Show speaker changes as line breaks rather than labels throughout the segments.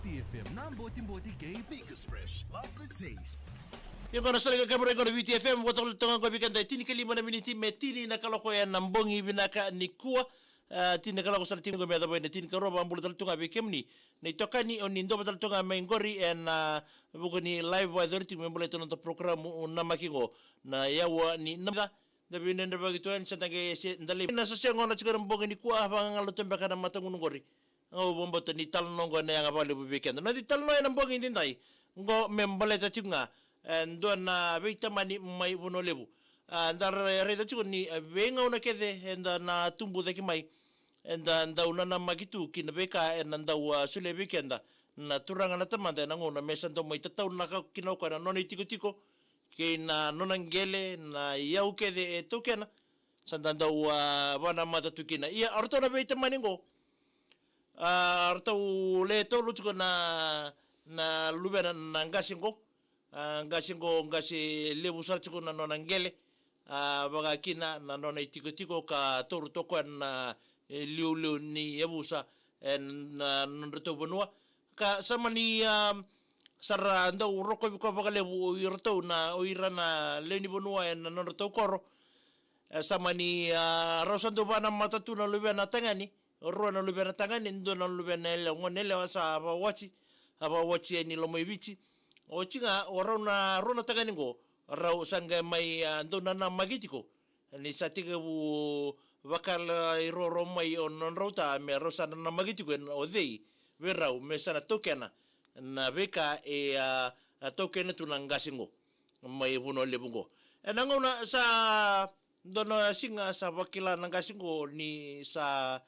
VTFM na Botiboti gay biggest fresh lovely taste.
Yung kono sa kamera ko na VTFM wato tungan ko bikan dai tini kalima na miniti metini na kaloko yan nambongi binaka nikua tini kaloko sa tini ko meda boy na tini karoba ambul tal tunga bikemni na itokani onindo batal tunga maingori en buko ni live weather tini mbole tono to program na makingo na yawa ni namda da binenda bagito en sa tage ndali na sa ngona chigara mbongi nikua bangalo tembe kana matangun ngori ngo bomboto ni talanoa na yang abali bibikenda na di talanoa na mbongi ndai ngo membole ta tunga ndo na veita mani mai vono lebu ndar reda chuko ni venga una kede enda na tumbu daki mai enda una na magitu kina beka enda nda sule weekenda na turanga na tamanda na ngona mesa ndo mai tatau na kino ko na noni tiko tiko ke na nonangele na yau kede tokena sanda nda bana mata tukina ia arto na veita mani ngo arto le to luchuko na lubena na ngasingo ngasi lebu sarchiko na nonangele baga kina na nona itiko ka toru toko na liu ni yabusa na nonreto bonua ka samani sara ndo roko biko baga lebu irto na oira na leni bonua na nonreto koro samani rosando bana matatu na lubena tangani ro na lubena tangani ndo na lubena le ngonele sa aba wachi ni lo moibichi o chinga orona rona taganingo rau sanga mai ndona na magitiko ni satika bu vakal iroro mai on rauta me rosa na magitiko o dei verau me sana tokena na beka tokena tunangasingo mai buno lebungo enangona sa ndona singa sa vakila nangasingo ni sa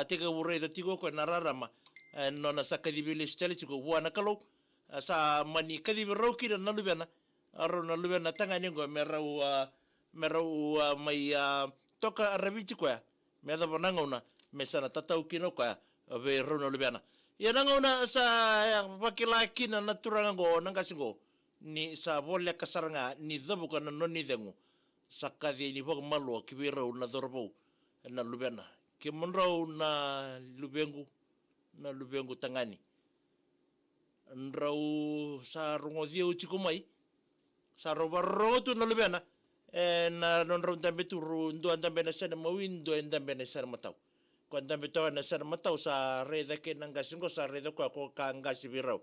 teka bure tiko ko nararama nona sakadibili stelichiko buana kalau sa mani kadi roki na lubena aro na lubena tangani ngo merau mai toka rabichi kwa me da bonanga mesana tatau kino kwa ve rono lubena ya nangona sa pakila kina naturanga ngo nangasingo ni sa bolle kasaranga ni dabu kana noni dengu sakadi ni bog malo kibiro na dorbo na lubena ke monrau na lubengu tangani ndrau sa rongo dio chiko mai sa roba roto na lubena na non ron tambe tu ndo andambe na sana mawindo andambe na sana matau ko andambe to na sana matau sa reda ke nangasingo sa reda ko ka ngasi birau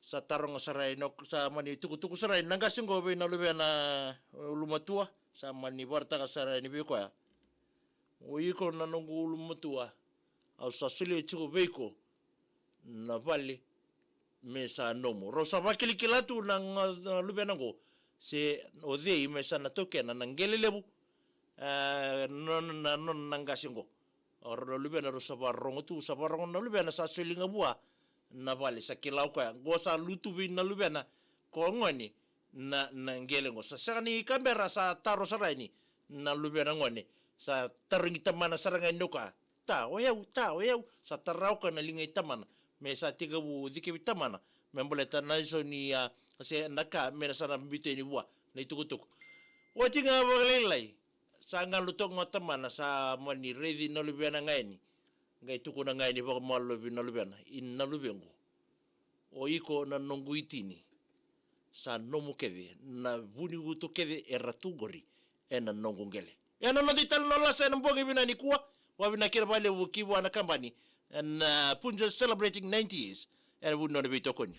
sa tarong sa no sa mani tuku sa nangasingo be na lubena lumatua sa mani warta ka sa ni be ko ya o iko na nongu lumatua au sa sile chiko beko na vale mesa nomo rosa vakilikilatu nang lubenango se odei mesa na tokena nangele lebu non nangasingo or lubena rosa barongo tu sa barongo na lubena sa selinga bua na vale sa kilau ka gosa lutu bin na lubena ko ngoni na nangele ngo sa sani kamera sa taro sarani na lubena ngoni sa taringi tamana saranga noka ta oyau sa tarau ka na lingai tamana mesa tiga bu dike bitamana memboleta naiso ni se naka mena sana bite ni bua na itukutuk o tinga bagalai sa ngalutok ngotamana sa mani ready na lubena ngaini ngai tuku na ngaini ba malo na lubena in na lubengo o iko na nonguitini sa nomu kede na buni guto kede eratugori ena nongungele ena no dital no lasa na bogi bina nikua wa bina kira bale bukiwa na kambani and Punjas celebrating 90 years and would not be tokon.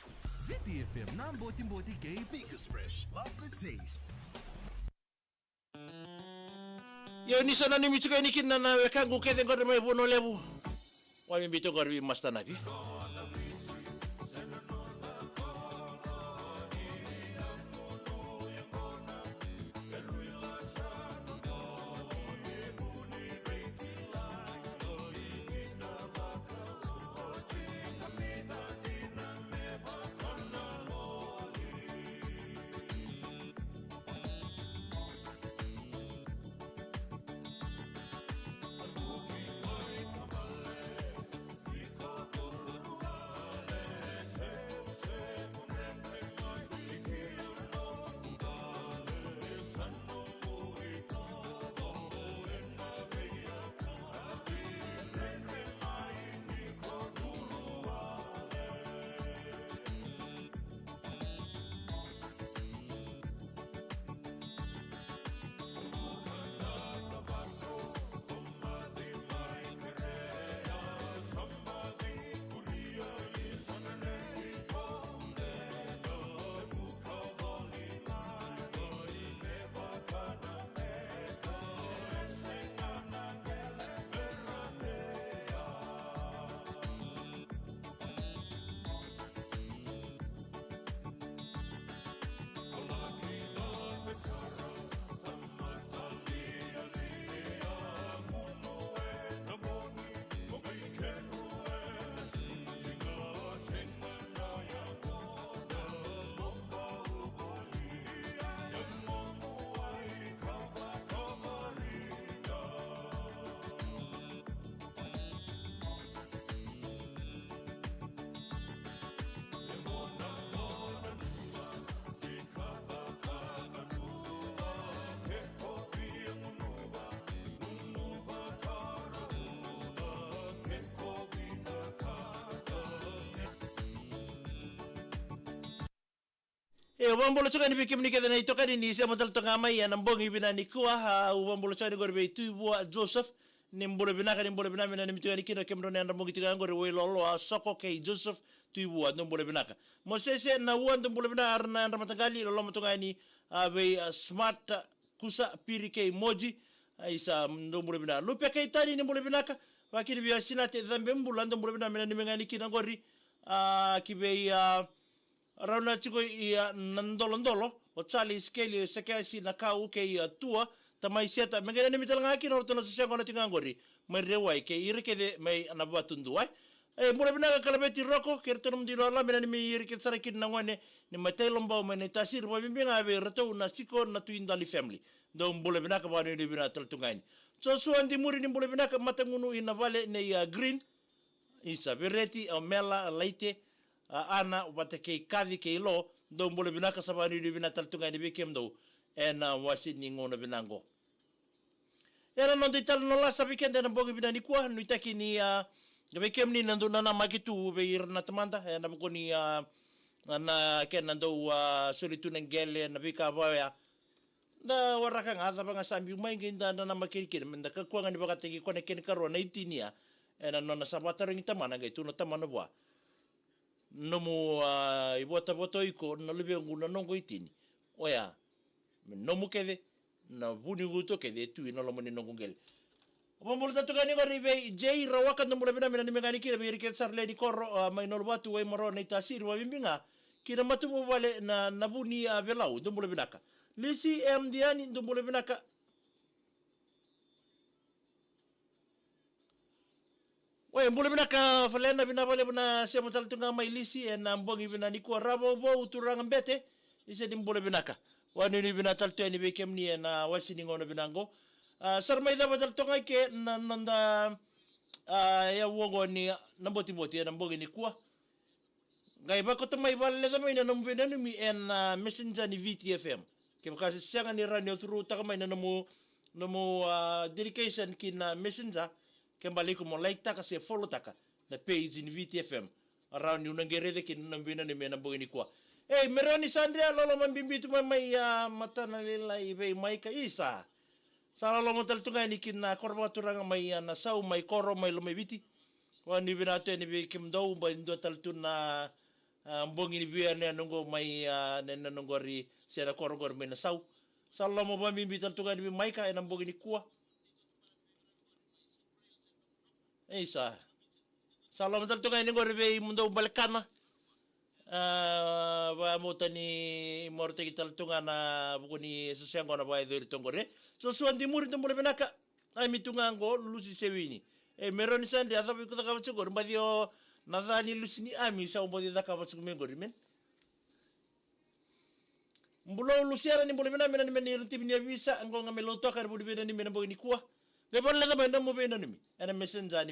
VTFM na Botiboti gay biggest fresh lovely taste.
Yo ni sana ni michuka ni kinna na kangu kede ngor mai bono lebu. Wa mi bito ngor bi masta nabi. Wambolo soka ni bikim ni kedana ito kanini Sema taltonga mai bogi bina nikua wambolo soka ni gorbe tuibua Joseph nimbolo binaka nimbolo bina mina nimituga nikino kemro ne bogi tiga ngore lolo soko ke Joseph tuibua nimbolo binaka Mosese na uan nimbolo bina arna ramatangali lolo matunga ni be smart kusa pirike moji isa nimbolo bina lupe ke tani nimbolo binaka wakiri biya sinate dhambe mbula nimbolo bina mina nimengani kina ngori kibe Rauna chiko ia nandolo o chali skeli sekasi na kau ke ia tua tamai siata mengene mital ngaki no tono sesiang kono tingangori merewai ke irike de mai anabatundu ai mure bina kala beti roko kerto num dilo la mena mi irike sarakin nangone ni matai lomba mena tasir wa bimbinga be reto na siko na tuindali family do mbule bina ka bani ni bina tel tungani so suandi muri ni mbule bina ka matangunu ina vale ne ia green isa bereti o mela leite ana wate ke kavi ke lo do mbole binaka sabani ni bina taltunga ni bikem do wasi ni ngona binango era non de tal no la sabikende na bogi bina nikua no itaki ni bikem ni nando na magitu be irna tamanda na bukoni na ken nando solitu ngele na bika baya da waraka ngada banga sambi mai nginda na makirikir menda ka kwanga ni bakategi kone ken karo na itinia no na sabataro ngita mana ga itu no tamano bwa nomu ibota boto iko na lebe nguna nongo itini oya nomu kede na buni guto kede tu ino lo moni nongo ngel opo mulu tatu kani ngori be jei rawaka no mulu bina ni mengani kira be irike sarle ni korro mai no batu we moro na itasir wa bimbinga kira matu bo wale na buni belau do mulu binaka lisi diani do mulu binaka Oye, mbule bina ka falena bina vale bina Sema taltunga mai lisi mbongi bina nikua rabo bo uturang mbete ise di mbule bina ka wani ni bina taltu ni bekem ni wasi ni ngono binango sarmai da taltunga ke nanda ya wogo ni na Botiboti mbongi nikua gai ba ko tamai vale da mai na mbena ni mi messenger ni VTFM ke kasi sianga ni radio through ta mai na mo dedication kin messenger kembali ko mo like taka se follow taka na page in VTFM around yung nangerede kin nambina ni mena bogi nikua merani sandria lolo mambimbitu mai mata na lila ibe mai ka isa sala lo montal tunga ni kin korba turanga mai na sau mai koro mai lo mebiti wani binato ni be kim do ba ndo tal tuna mbongi ni bia ne nungo mai ne nungo ri sera koro gor mai na sau sala mo bambimbitu tunga ni mai ka na bogi nikua Isa. Salam taltunga ni gorbe mundo balkana. Ba motani morte taltunga na bukuni sesiango na ba edo tongore. So suandi muri tombole benaka. Ai mitunga ngo lusi sewini. Meroni sande asa bi kutaka bachugor badio nadani lusini ami sa umbodi daka bachugmengor men. Mbulo lusiara ni mbole benamena ni meni rutibini visa ngo ngamelo toka budi bena ni mena bogi nikua. Lebon leda benda mo bena ni. Ana messenger